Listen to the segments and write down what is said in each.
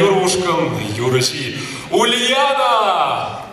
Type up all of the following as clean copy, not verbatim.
Юрушком Юрочі Ульяна!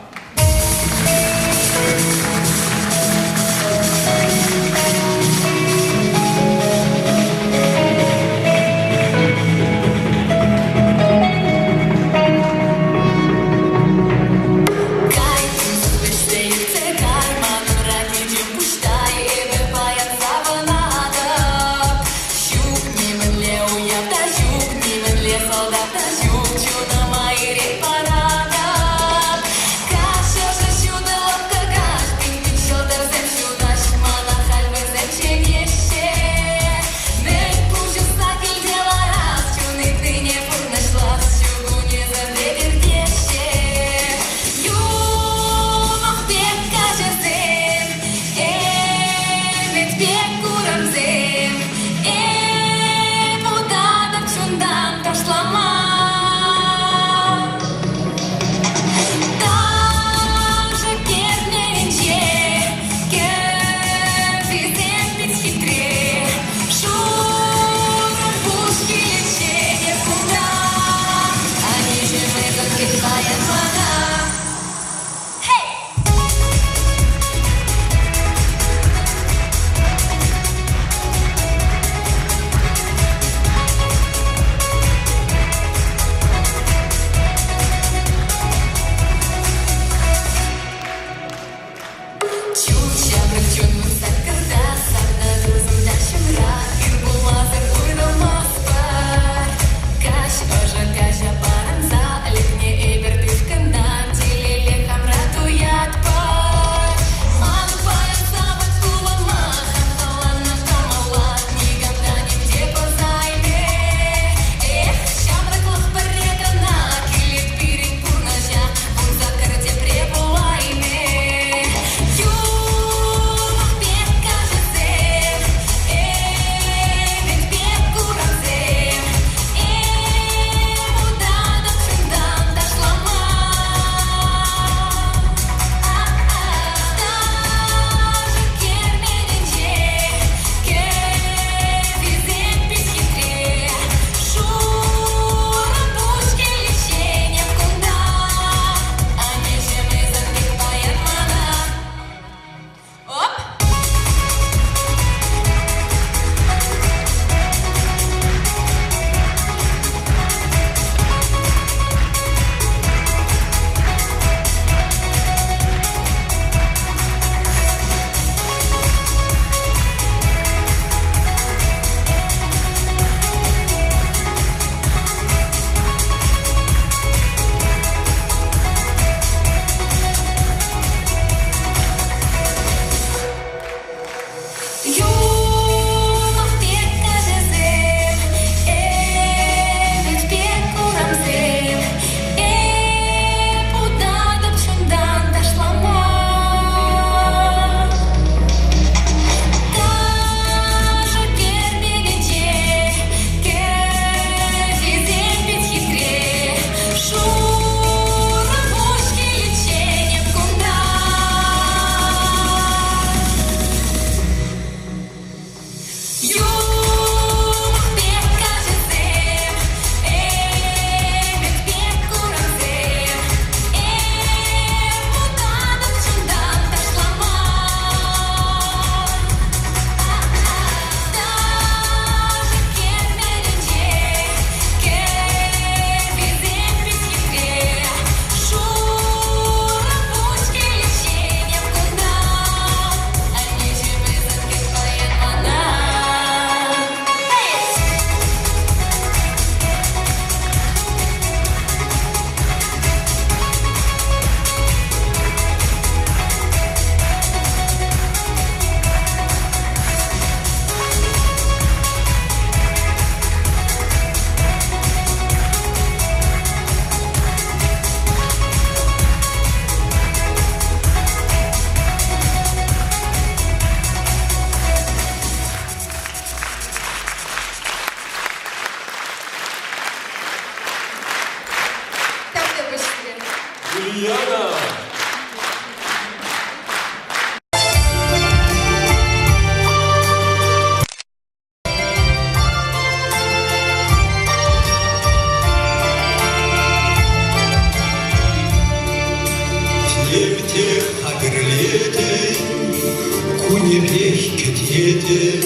꿈이 백개되든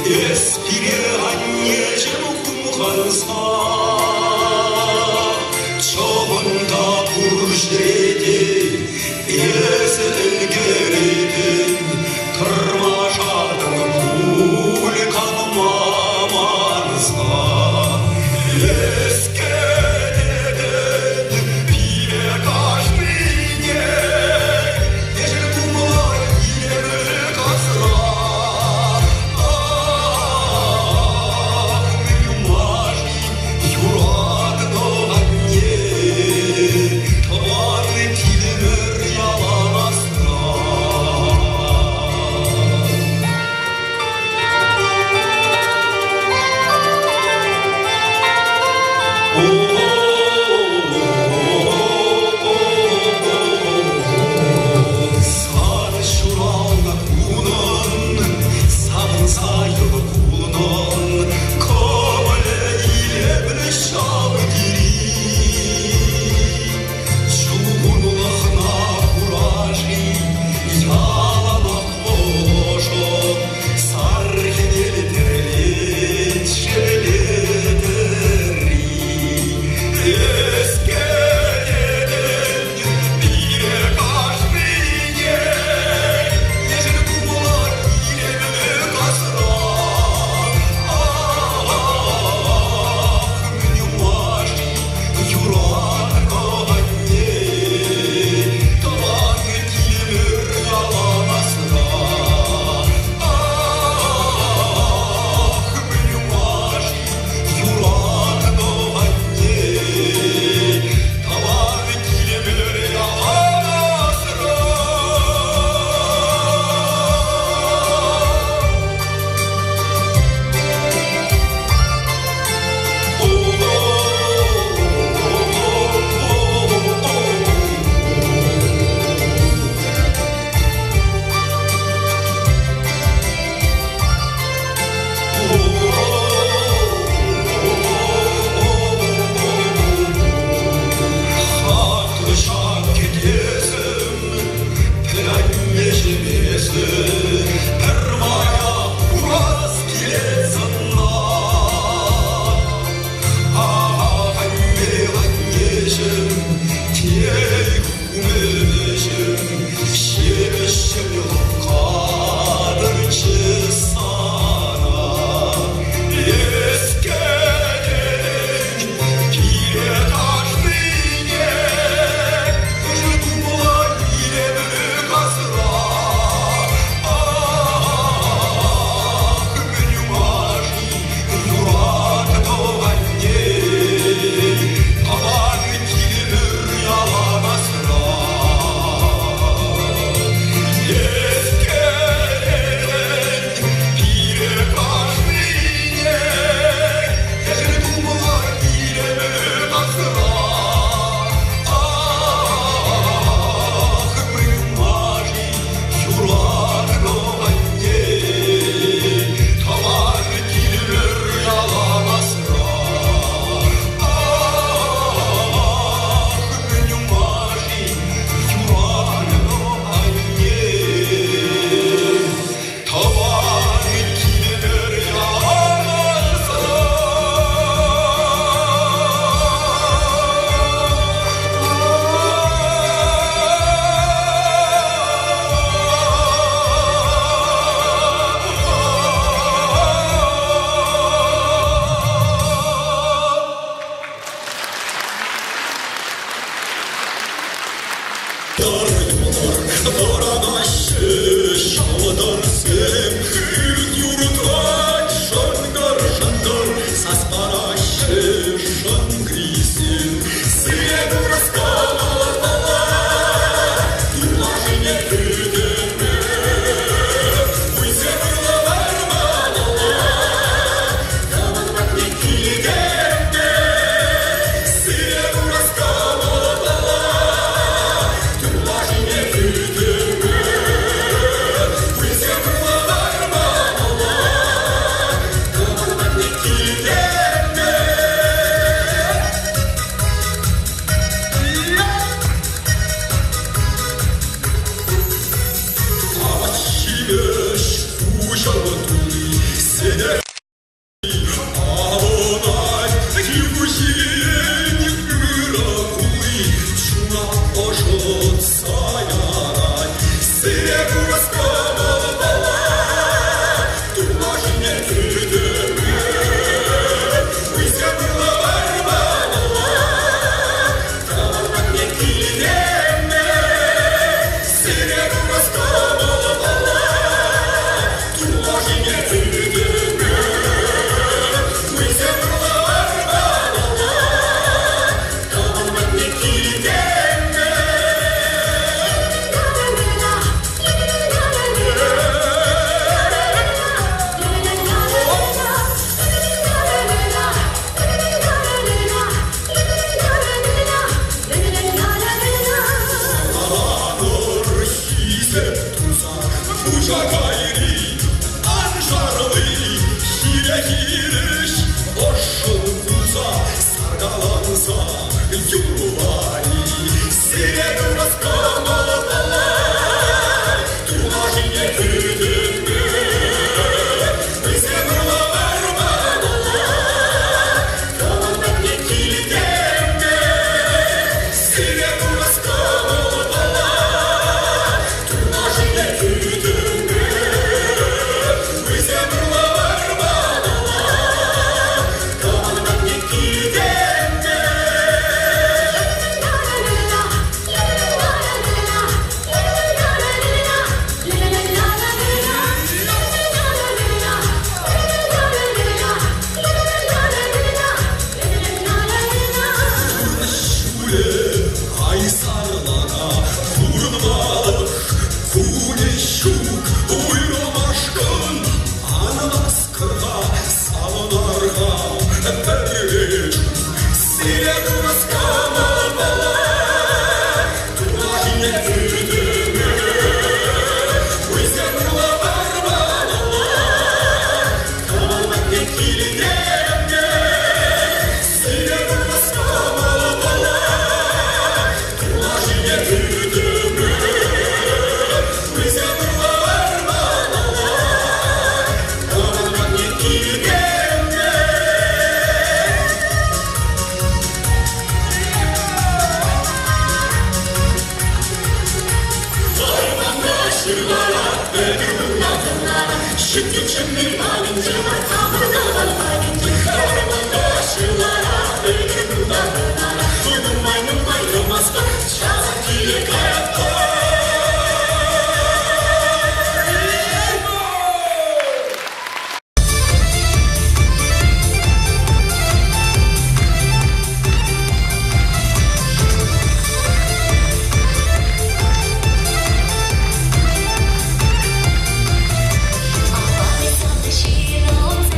예스피게 안예지로 꿈한사 저번다 부르시되 예슬게리든 들마샤던 불가는 마만사 부셔두니 세대 아버날 기부신 그라구이 중아 어şot sayaray Serebras kamala Tulaşine tüdümü Uyzemla varmala Kalan yekileme Serebras kamala Tulaşine tüdümü Uyzemla varmala Kalan yekileme Anır hizet tuzak Bucak ayrı Anjarlı Hile giriş Boşun kuza Sargalansa Yuvayı Sirebras kamala Tulaşine tüdümü Bizemla varmala Kalan yekileme Sirebras kamala Tulaşine tüdümü Bizemla varmala Kalan yekileme Şule Kaysarlara Vurmalık Kuneşuk Uyrum aşkın Anamaz kırga Salonarga Berçuk Sirebras kamala Tulaşine tüdümü Uyzemla varmala Kalan yekileme Sirebras kamala Tulaşine tüdümü Uyzemla varmala Kalan yekileme Şırlara, ödümünle kınlara Şıkkı çımdır balinci Arkamda var balinci Ormanda şırlara, ödümünle kınlara Numay numay yılmazda Çağatıyı kayatta Ağlar sandı şiir olsun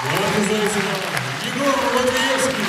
Егор Латвиевский. Егор Латвиевский.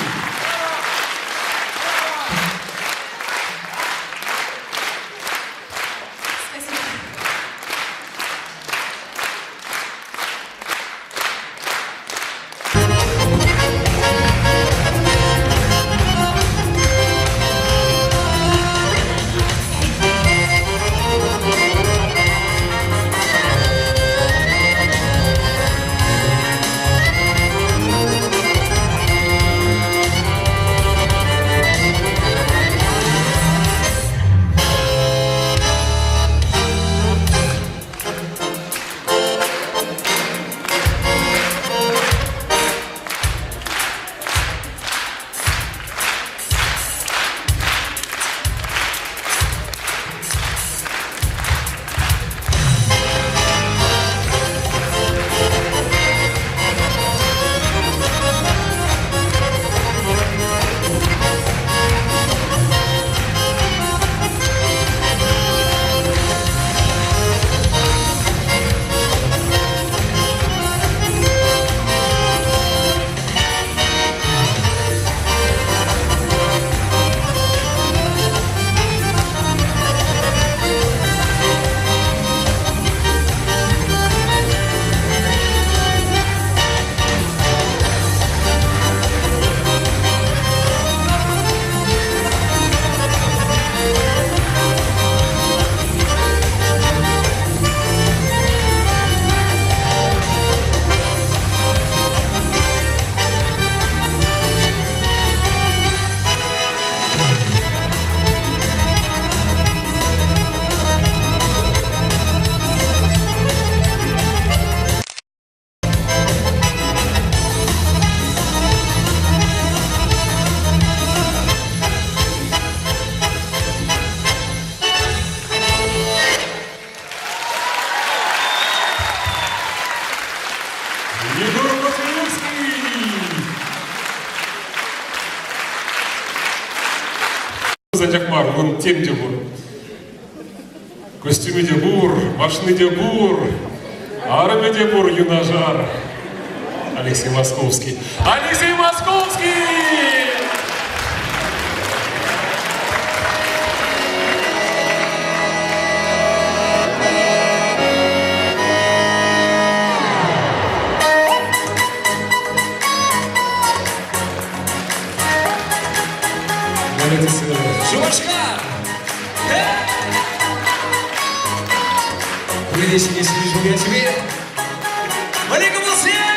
Затякмар, вон тем де бур. Костюмі де бур, машини де бур, армі де бур, юнажар. Алексей Московский. Алексей Московский! Чувашка! Привези мне свежу я тебе. Алейкум ассалям!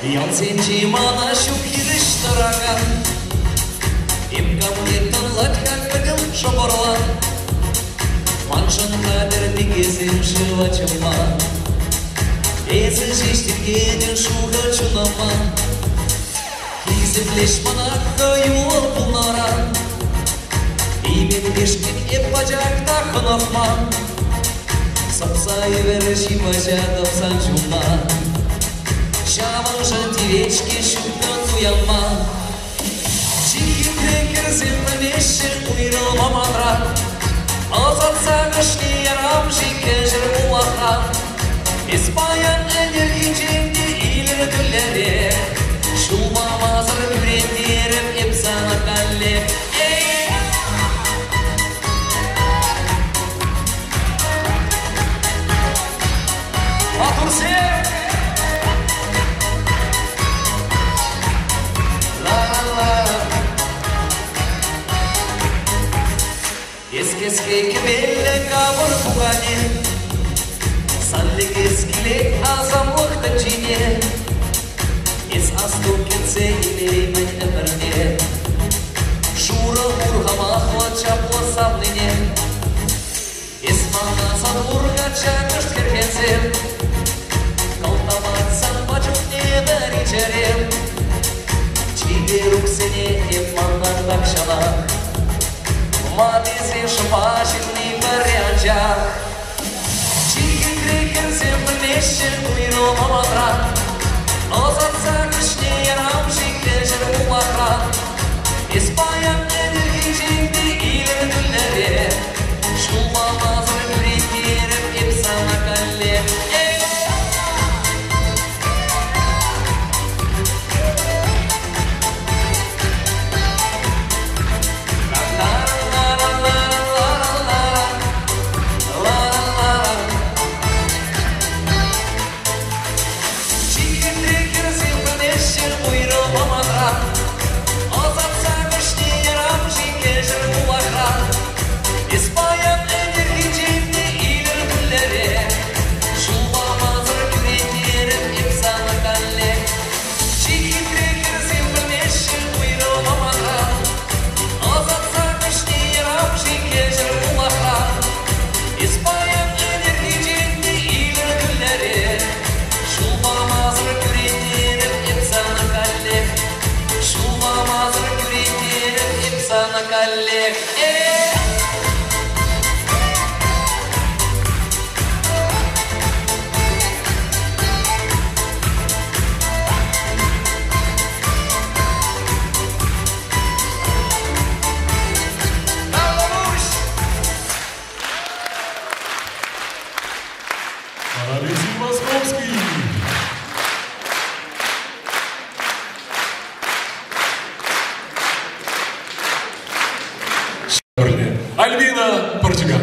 Ян сенчи мана шукириш тараган. Им гамлеттан латкаклыгым шоборлан. Маншан кадерді кезем шывачыма. Эсі жештергенен шуға чунама. Киземлеш манаққа юыл бұлнаран. Имен бешкен еп бажақта қынақман. Сапсай верши бажадам санчума. Шаман жантивечки шуттан уянма. Чихи керсен намешен уйрылма манран. Азатса кышни ярам жикежір улахан. Испаян әнел иченде илер күлләре. Шулма мазыр күрендерім епсана кәлле. Атурсе! Esque que belle kabur bugane Sallik eskile azam vakta çiğne Es astu kitse ile men emrne Şura urhama ahva çapla samline Es mana san urga çakışt kerkensem Kaltamat san bacık ne veriçerim Çiğeruk seni hep mandan bakşalar Мадиси шпашит ни варянча. Чихи trechen se împărnește cu mirom amatrat. O să-ți câșne eram și creșer cu matrat. Испаям энергичный или дулере. Шума мазр критирем и пса на коле. İspanya enerjicinde iler gülleri. Şuma mazır küreterim imzana kalle. Çiki treker zimmeşir buyruğuma madra. Azatsa kışni yaram şikeşir ulakra. İspanya enerjicinde iler gülleri. Şuma mazır küreterim imzana kalle. Şuma mazır küreterim imzana kalle. Алексей Московский. Альбина Портиган.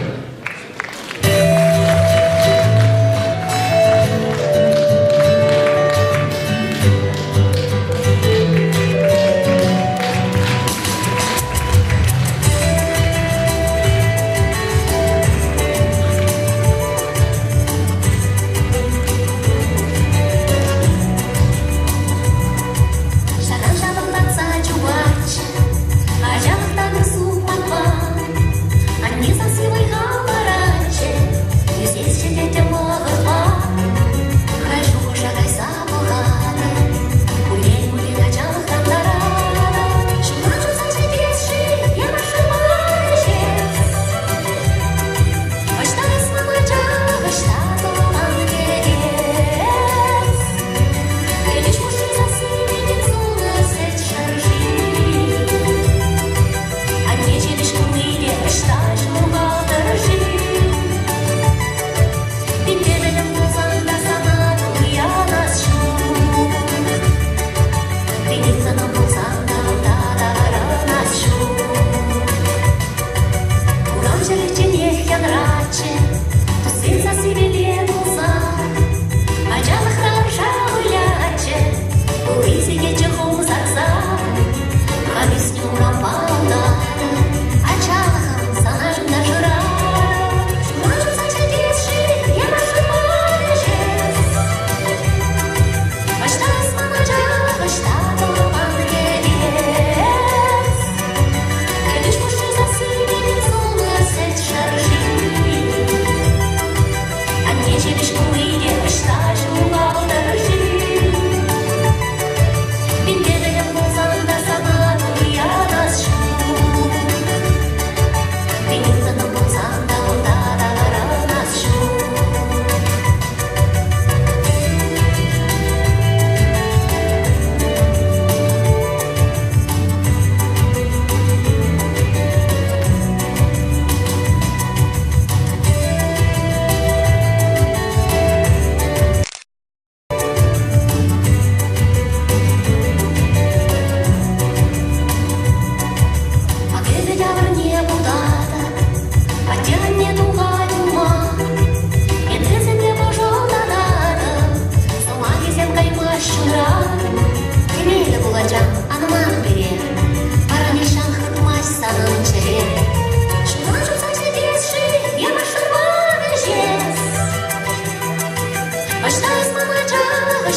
Что из мамача,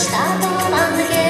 что до манги.